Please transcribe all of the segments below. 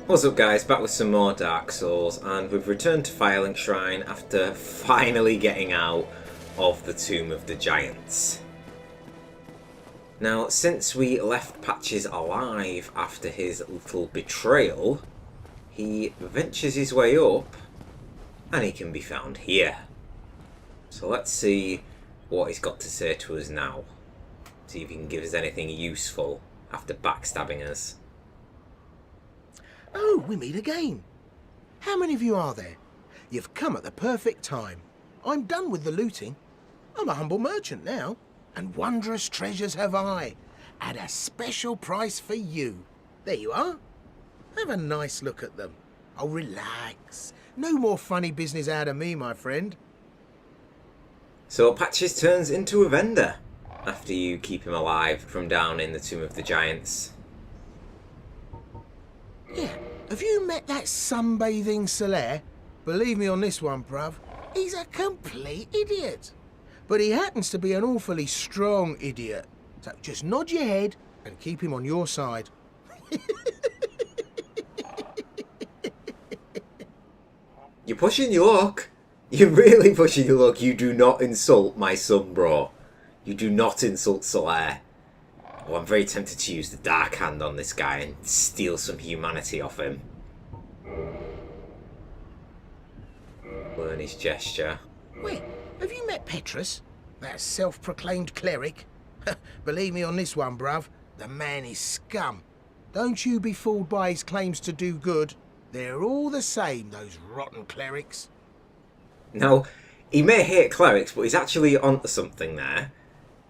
What's up guys, back with some more Dark Souls, and we've returned to Firelink Shrine after finally getting out of the Tomb of the Giants. Now, since we left Patches alive after his little betrayal, he ventures his way up, and he can be found here. So let's see what he's got to say to us now. See if he can give us anything useful after backstabbing us. Oh, we meet again. How many of you are there? You've come at the perfect time. I'm done with the looting. I'm a humble merchant now, and wondrous treasures have I, at a special price for you. There you are. Have a nice look at them. Oh, relax. No more funny business out of me, my friend. So Patches turns into a vendor after you keep him alive from down in the Tomb of the Giants. Yeah, have you met that sunbathing Solaire? Believe me on this one, bruv, he's a complete idiot. But he happens to be an awfully strong idiot. So just nod your head and keep him on your side. You're pushing your luck. You're really pushing your luck. You do not insult my son, bro. You do not insult Solaire. Oh, I'm very tempted to use the Dark Hand on this guy and steal some humanity off him. Learn his gesture. Wait, have you met Petrus? That self-proclaimed cleric? Believe me on this one, bruv, the man is scum. Don't you be fooled by his claims to do good. They're all the same, those rotten clerics. Now, he may hate clerics, but he's actually onto something there.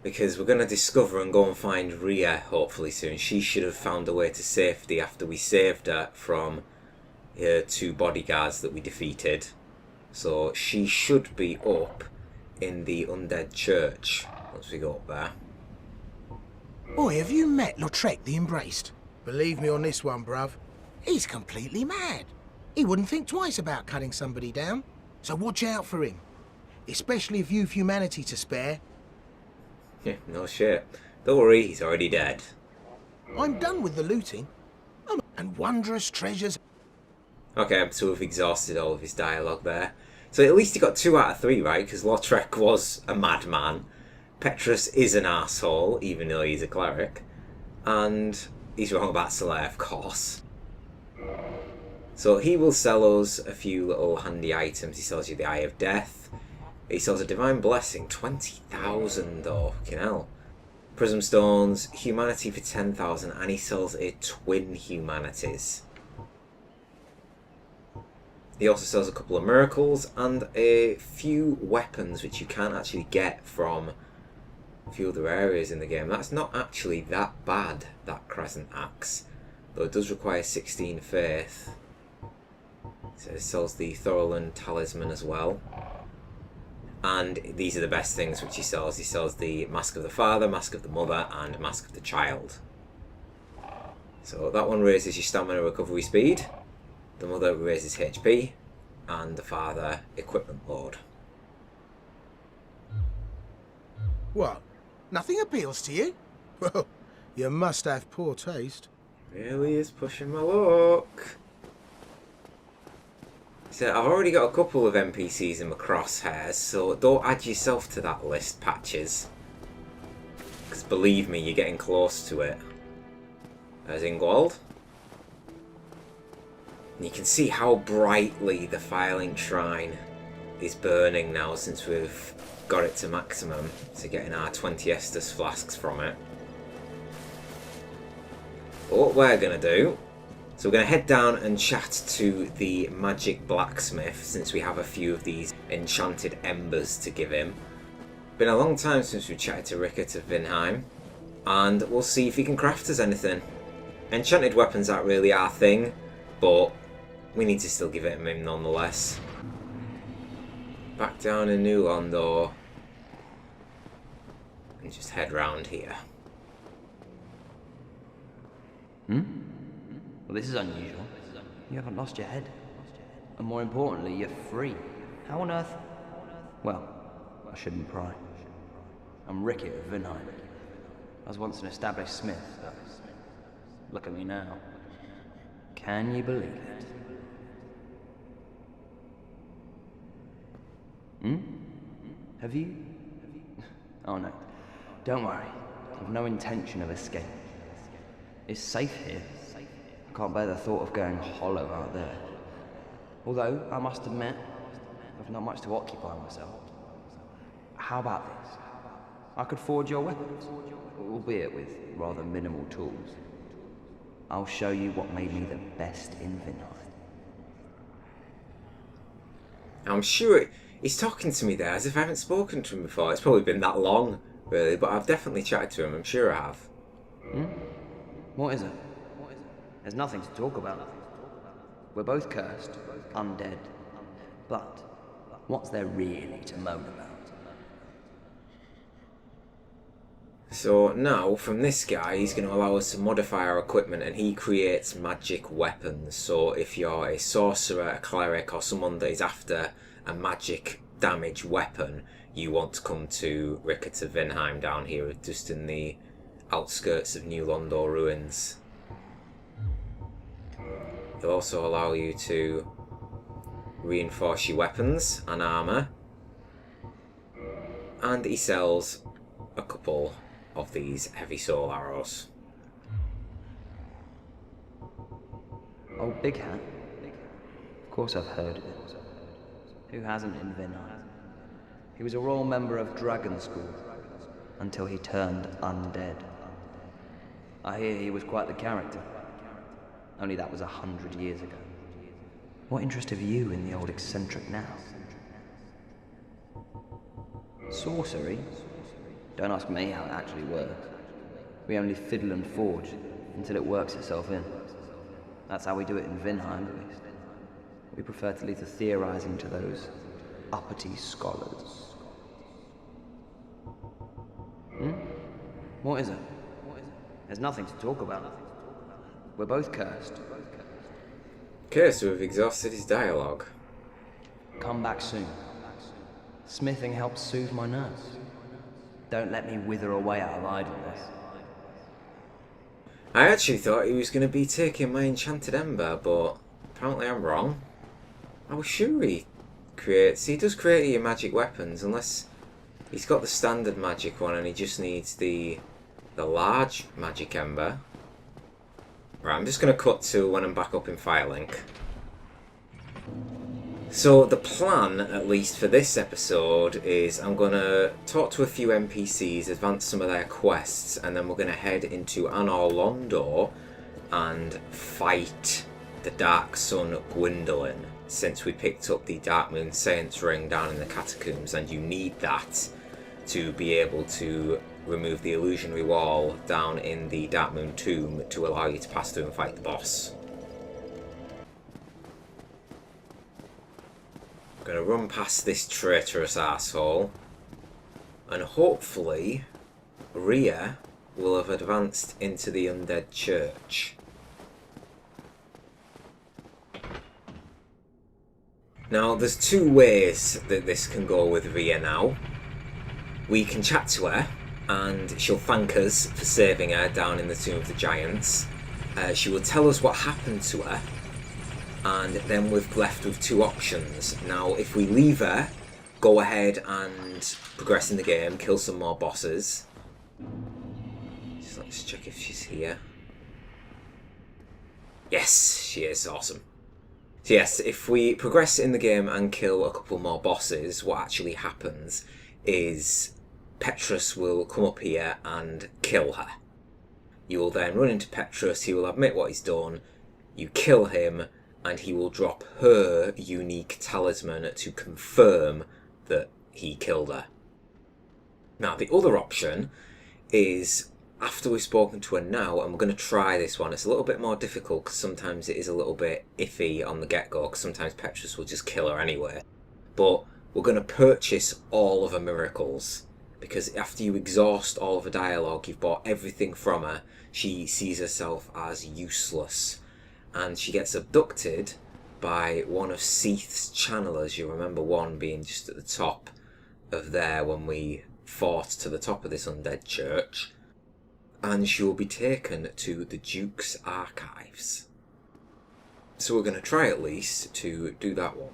Because we're going to discover and go and find Rhea hopefully soon. She should have found a way to safety after we saved her from her two bodyguards that we defeated. So she should be up in the Undead Church once we go up there. Boy, have you met Lautrec the Embraced? Believe me on this one, bruv. He's completely mad. He wouldn't think twice about cutting somebody down. So watch out for him. Especially if you've humanity to spare. Yeah, no shit. Don't worry, he's already dead. I'm done with the looting. And wondrous treasures. Okay, so we've exhausted all of his dialogue there. So at least he got 2 out of 3 right, because Lautrec was a madman. Petrus is an arsehole, even though he's a cleric. And he's wrong about Solaire, of course. So he will sell us a few little handy items. He sells you the Eye of Death. He sells a Divine Blessing, 20,000 though, fucking hell. Prism Stones, Humanity for 10,000, and he sells a Twin Humanities. He also sells a couple of Miracles and a few weapons which you can't actually get from a few other areas in the game. That's not actually that bad, that Crescent Axe, though it does require 16 faith. So it sells the Thorolund Talisman as well. And these are the best things which he sells. He sells the Mask of the Father, Mask of the Mother, and Mask of the Child. So that one raises your stamina recovery speed. The Mother raises HP. And the Father, equipment load. What? Nothing appeals to you? Well, you must have poor taste. Really is pushing my luck. So I've already got a couple of NPCs in my crosshairs, so don't add yourself to that list, Patches. Because believe me, you're getting close to it. There's Ingwald. And you can see how brightly the Firelink Shrine is burning now since we've got it to maximum. So getting our 20 Estus flasks from it. But what we're going to do... So we're going to head down and chat to the magic blacksmith, since we have a few of these enchanted embers to give him. Been a long time since we chatted to Rickert of Vinheim, and we'll see if he can craft us anything. Enchanted weapons aren't really our thing, but we need to still give it to him nonetheless. Back down in New Londo, and just head round here. Well, this is unusual. You haven't lost your head. And more importantly, you're free. How on earth? Well, I shouldn't pry. I'm Rickert of Vinheim. I was once an established smith, but look at me now. Can you believe it? Have you? Oh no. Don't worry. I've no intention of escaping. It's safe here. I can't bear the thought of going hollow out there. Although, I must admit, I've not much to occupy myself. How about this? I could forge your weapons, albeit with rather minimal tools. I'll show you what made me the best in Vinheim. I'm sure he's talking to me there as if I haven't spoken to him before. It's probably been that long, really, but I've definitely chatted to him. I'm sure I have. What is it? There's nothing to talk about. We're both cursed, undead. But what's there really to moan about? So now, from this guy, he's going to allow us to modify our equipment, and he creates magic weapons. So if you're a sorcerer, a cleric, or someone that is after a magic damage weapon, you want to come to Rickett of Vinheim down here, just in the outskirts of New Londo Ruins. He'll also allow you to reinforce your weapons and armour. And he sells a couple of these heavy soul arrows. Oh, Big Hat? Of course I've heard of it. Who hasn't in Vinheim? He was a royal member of Dragon School until he turned undead. I hear he was quite the character. Only that was 100 years ago. What interest have you in the old eccentric now? Sorcery? Don't ask me how it actually works. We only fiddle and forge until it works itself in. That's how we do it in Vinheim, at least. We prefer to leave the theorizing to those uppity scholars. What is it? There's nothing to talk about. We're both cursed. Okay, so we've exhausted his dialogue. Come back soon. Smithing helps soothe my nerves. Don't let me wither away out of idleness. I actually thought he was going to be taking my enchanted ember, but apparently I'm wrong. I was sure he does create your magic weapons, unless he's got the standard magic one and he just needs the large magic ember. Right, I'm just going to cut to when I'm back up in Firelink. So the plan, at least for this episode, is I'm going to talk to a few NPCs, advance some of their quests, and then we're going to head into Anor Londo and fight the Dark Sun Gwyndolin, since we picked up the Dark Moon Science Ring down in the catacombs, and you need that to be able to remove the illusionary wall down in the Dark Moon Tomb to allow you to pass through and fight the boss. I'm going to run past this traitorous asshole, and hopefully Rhea will have advanced into the Undead Church. Now, there's two ways that this can go with Rhea now. We can chat to her, and she'll thank us for saving her down in the Tomb of the Giants. She will tell us what happened to her, and then we're left with two options. Now, if we leave her, go ahead and progress in the game, kill some more bosses. Just let's check if she's here. Yes, she is. Awesome. So yes, if we progress in the game and kill a couple more bosses, what actually happens is Petrus will come up here and kill her. You will then run into Petrus, he will admit what he's done, you kill him, and he will drop her unique talisman to confirm that he killed her. Now, the other option is, after we've spoken to her now, and we're going to try this one, it's a little bit more difficult because sometimes it is a little bit iffy on the get-go, because sometimes Petrus will just kill her anyway. But we're going to purchase all of her miracles, because after you exhaust all of her dialogue, you've bought everything from her, she sees herself as useless. And she gets abducted by one of Seath's channelers. You remember one being just at the top of there when we fought to the top of this undead church. And she will be taken to the Duke's archives. So we're going to try at least to do that one.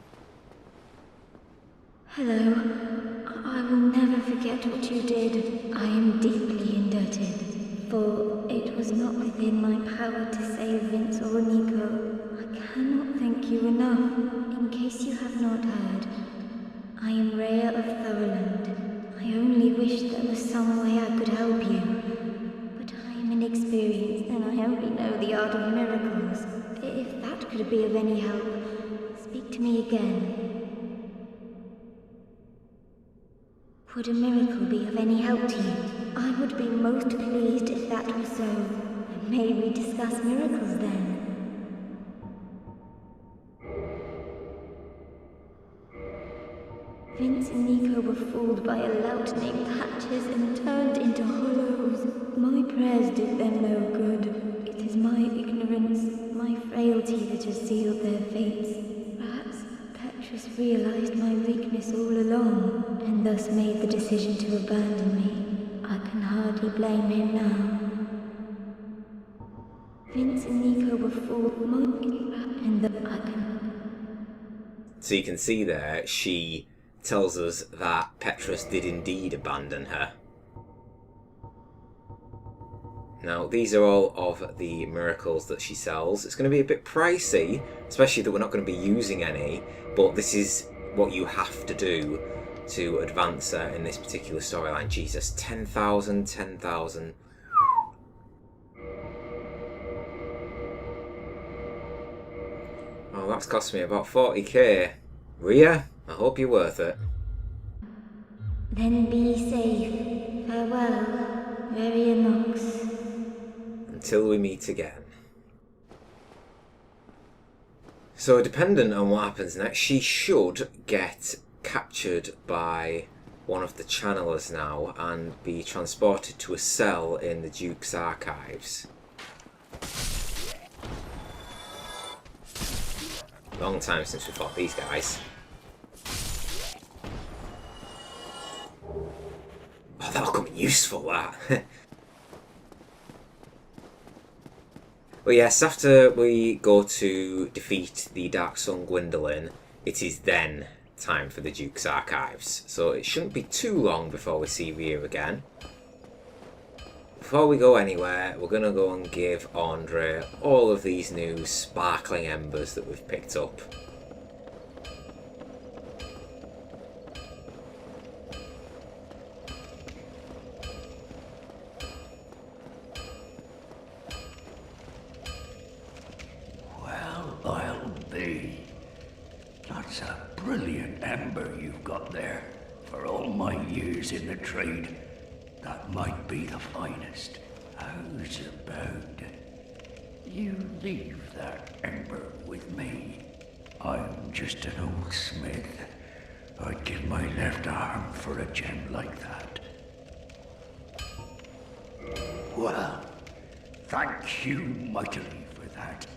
Hello. I will never forget what you did. I am deeply indebted, for it was not within my power to save Vince or Nico. I cannot thank you enough. In case you have not heard, I am Rhea of Thorland. I only wish there was some way I could help you. But I am inexperienced and I only know the art of miracles. If that could be of any help, speak to me again. Would a miracle be of any help to you? I would be most pleased if that were so. May we discuss miracles then? Vince and Nico were fooled by a lout named Hatches and turned into hollows. My prayers did them no good. It is my ignorance, my frailty that has sealed their fates. Perhaps Petrus realized my weakness all along, and thus made the decision to abandon me. I can hardly blame him now. Vince and Nico were fooled, So you can see there, she tells us that Petrus did indeed abandon her. Now, these are all of the miracles that she sells. It's going to be a bit pricey, especially that we're not going to be using any, but this is what you have to do to advance her in this particular storyline. Jesus, 10,000, 10,000. Oh, that's cost me about 40k. Rhea, I hope you're worth it. Then be safe. Farewell, Rhea Knox. Until we meet again. So, dependent on what happens next, she should get captured by one of the channelers now and be transported to a cell in the Duke's archives. Long time since we fought these guys. Oh, that'll come in useful, that. But yes, after we go to defeat the Dark Sun Gwyndolin, it is then time for the Duke's archives. So it shouldn't be too long before we see Rhea again. Before we go anywhere, we're going to go and give Andre all of these new sparkling embers that we've picked up. Well, I'll be. That's a brilliant ember you've got there. For all my years in the trade, that might be the finest. How's about you leave that ember with me? I'm just an old smith. I'd give my left arm for a gem like that. Well, thank you mightily for that.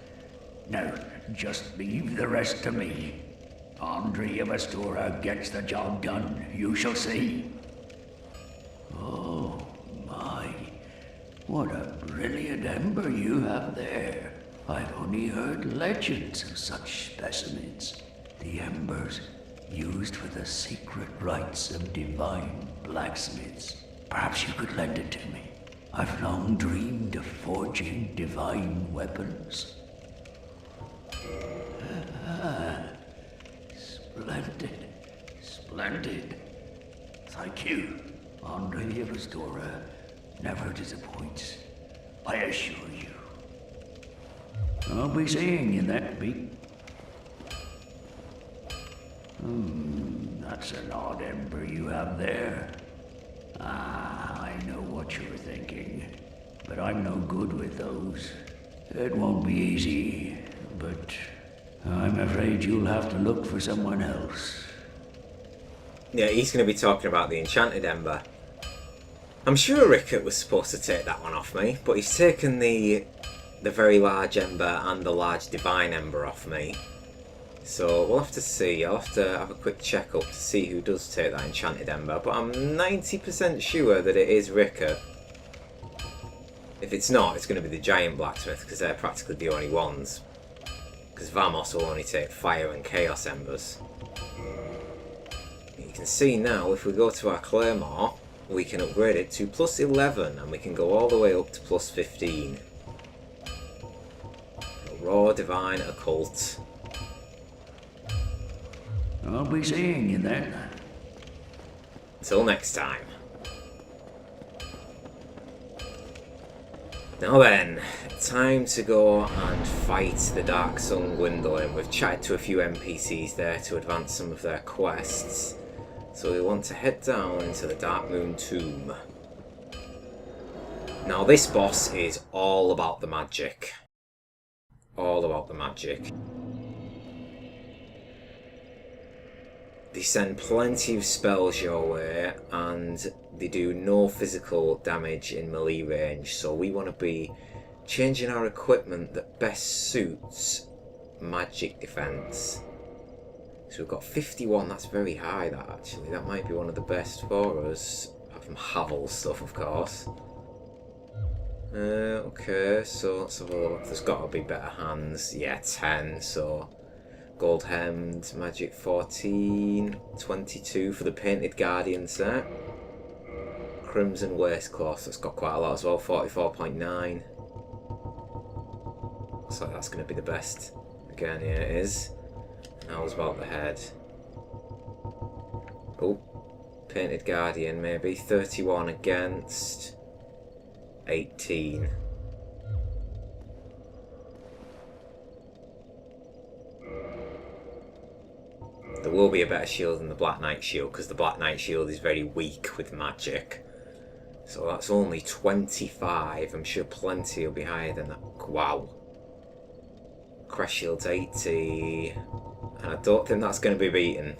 Now, just leave the rest to me. Andre of Astora gets the job done, you shall see. Oh, my. What a brilliant ember you have there. I've only heard legends of such specimens. The embers used for the secret rites of divine blacksmiths. Perhaps you could lend it to me. I've long dreamed of forging divine weapons. Splendid. Splendid. Thank you. Andre of Astora never disappoints. I assure you. I'll be seeing you next week. That's an odd ember you have there. Ah, I know what you're thinking, but I'm no good with those. It won't be easy, but I'm afraid you'll have to look for someone else. Yeah, he's going to be talking about the Enchanted Ember. I'm sure Rickett was supposed to take that one off me, but he's taken the very large Ember and the large Divine Ember off me. So we'll have to see. I'll have to have a quick check up to see who does take that Enchanted Ember, but I'm 90% sure that it is Rickett. If it's not, it's going to be the Giant Blacksmith, because they're practically the only ones. because Vamos will only take fire and chaos embers. You can see now, if we go to our claymore, we can upgrade it to plus 11, and we can go all the way up to plus 15. Raw Divine Occult. I'll be seeing you then. Until next time. Now then, time to go and fight the Dark Sun Gwyndolin. We've chatted to a few NPCs there to advance some of their quests. So we want to head down into the Dark Moon Tomb. Now this boss is all about the magic. All about the magic. They send plenty of spells your way, and they do no physical damage in melee range, so we want to be changing our equipment that best suits magic defense. So we've got 51, that's very high, that actually. That might be one of the best for us, apart from Havel's stuff, of course. Okay, so let's have a look. There's got to be better hands. Yeah, 10, so Gold Hemmed, Magic 14, 22 for the Painted Guardian set. Crimson Waistcloth, that's got quite a lot as well, 44.9. Looks like that's going to be the best. Again, yeah, it is. Now it's about the head. Oh, Painted Guardian maybe, 31 against 18. There will be a better shield than the Black Knight shield, because the Black Knight shield is very weak with magic. So that's only 25. I'm sure plenty will be higher than that. Wow. Crash shield's 80. And I don't think that's going to be beaten.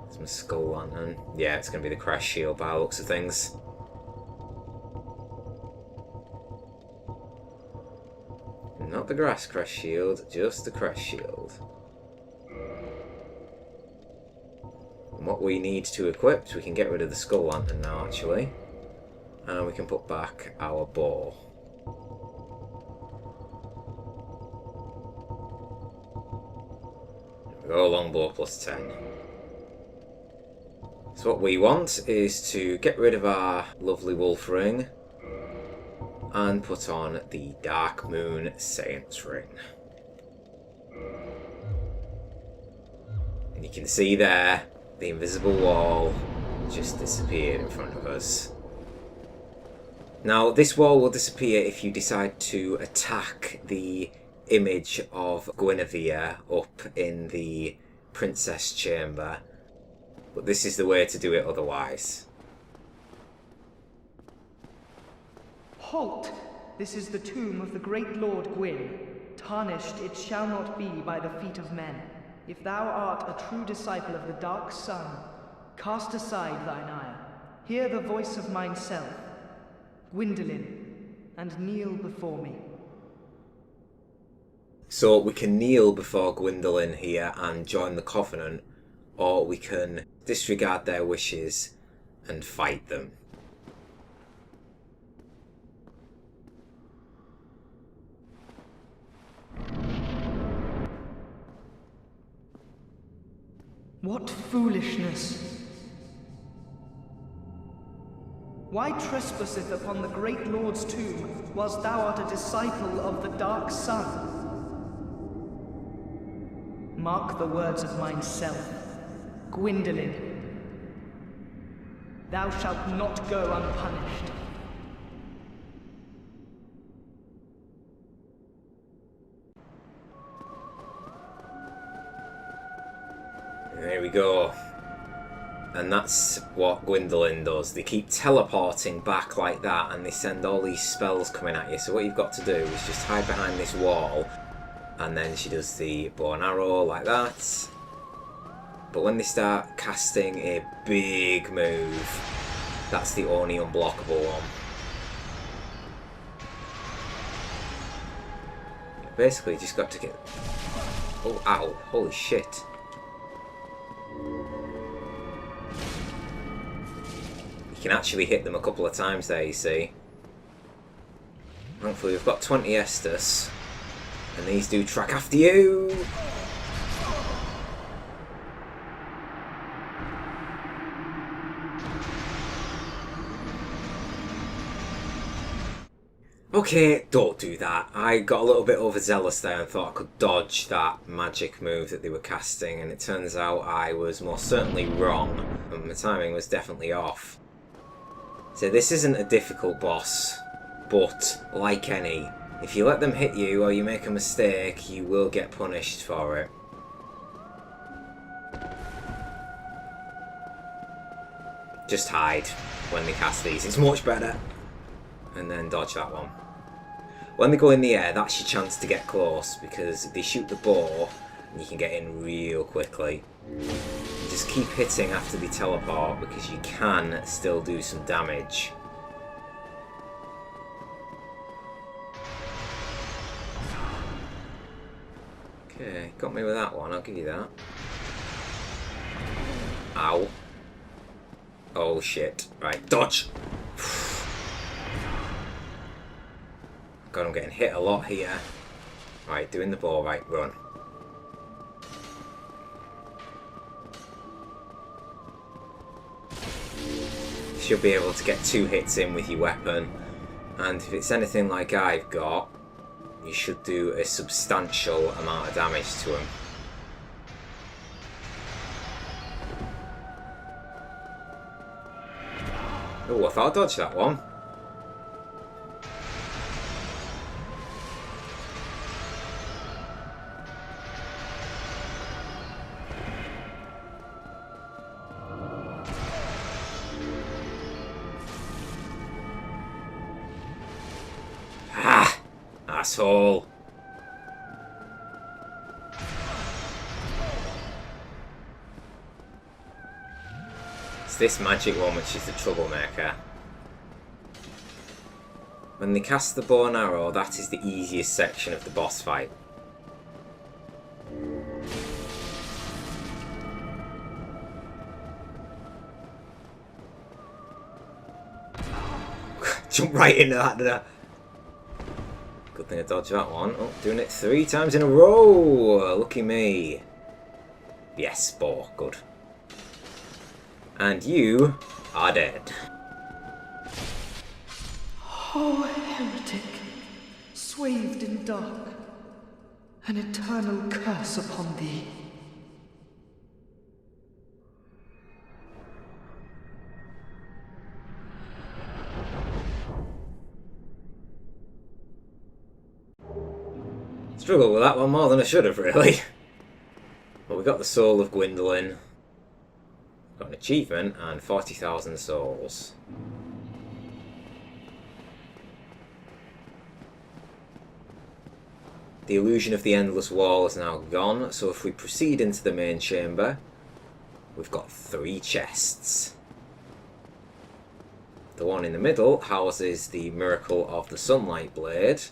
It's my Skull Lantern. Yeah, it's going to be the Crash shield by the looks of things. Not the Grass Crash shield, just the Crash shield. And what we need to equip, we can get rid of the Skull Lantern now actually. And we can put back our bow. There we go, longbow plus 10. So what we want is to get rid of our lovely wolf ring and put on the Dark Moon Saint's Ring. And you can see there, the invisible wall just disappeared in front of us. Now, this wall will disappear if you decide to attack the image of Guinevere up in the Princess Chamber, but this is the way to do it otherwise. Halt! This is the tomb of the great Lord Gwyn. Tarnished it shall not be by the feet of men. If thou art a true disciple of the Dark Sun, cast aside thine ire. Hear the voice of mine self, Gwyndolin, and kneel before me. So we can kneel before Gwyndolin here and join the Covenant, or we can disregard their wishes and fight them. What foolishness! Why trespasseth upon the great Lord's tomb, whilst thou art a disciple of the Dark Sun? Mark the words of mine self, Gwyndolin. Thou shalt not go unpunished. There we go. And that's what Gwyndolin does. They keep teleporting back like that, and they send all these spells coming at you. So what you've got to do is just hide behind this wall, and then she does the bow and arrow like that. But when they start casting a big move, that's the only unblockable one. Basically, you just got to get... Oh, ow. Holy shit. You can actually hit them a couple of times there, you see. Thankfully we've got 20 Estus, and these do track after you! Okay, don't do that. I got a little bit overzealous there and thought I could dodge that magic move that they were casting, and it turns out I was most certainly wrong, and my timing was definitely off. So this isn't a difficult boss, but like any, if you let them hit you or you make a mistake, you will get punished for it. Just hide when they cast these, it's much better. And then dodge that one. When they go in the air, that's your chance to get close, because they shoot the bow and you can get in real quickly. Just keep hitting after they teleport, because you can still do some damage. Okay, got me with that one, I'll give you that. Ow. Oh shit. Right, dodge! God, I'm getting hit a lot here. Right, doing the ball, right, run. Should be able to get 2 hits in with your weapon, and if it's anything like I've got, you should do a substantial amount of damage to him. Oh, I thought I dodged that one. Asshole. It's this magic one which is the troublemaker. When they cast the bow and arrow, that is the easiest section of the boss fight. Jump right into that, did I? Good thing I dodged that one. Oh, doing it 3 times in a row! Lucky me. Yes, bow. Good. And you are dead. Oh, heretic, swathed in dark, an eternal curse upon thee. Struggled with that one more than I should have, really. But we got the Soul of Gwyndolin. Got an achievement and 40,000 souls. The illusion of the Endless Wall is now gone, so if we proceed into the main chamber, we've got 3 chests. The one in the middle houses the Miracle of the Sunlight Blade.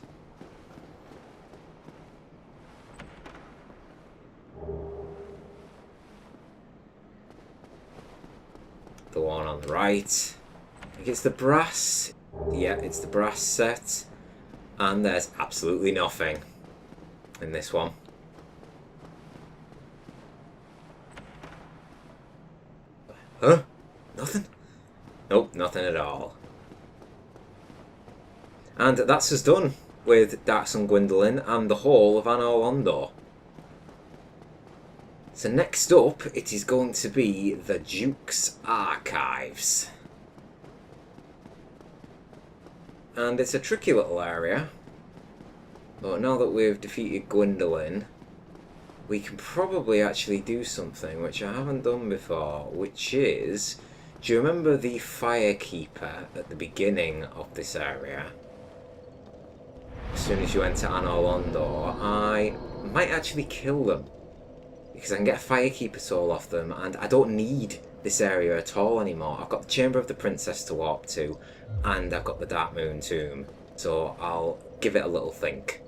The one on the right, I think it's the brass. Yeah, it's the brass set. And there's absolutely nothing in this one. Huh? Nothing? Nope, nothing at all. And that's us done with Dark Sun Gwyndolin and the whole of Anor Londo. So next up, it is going to be the Duke's Archives. And it's a tricky little area, but now that we've defeated Gwyndolin, we can probably actually do something which I haven't done before, which is, do you remember the Firekeeper at the beginning of this area? As soon as you enter Anor Londo, I might actually kill them, because I can get a Firekeeper soul off them, and I don't need this area at all anymore. I've got the Chamber of the Princess to warp to, and I've got the Dark Moon Tomb, so I'll give it a little think.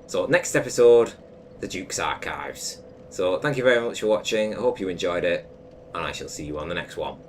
So next episode, the Duke's Archives. So thank you very much for watching, I hope you enjoyed it, and I shall see you on the next one.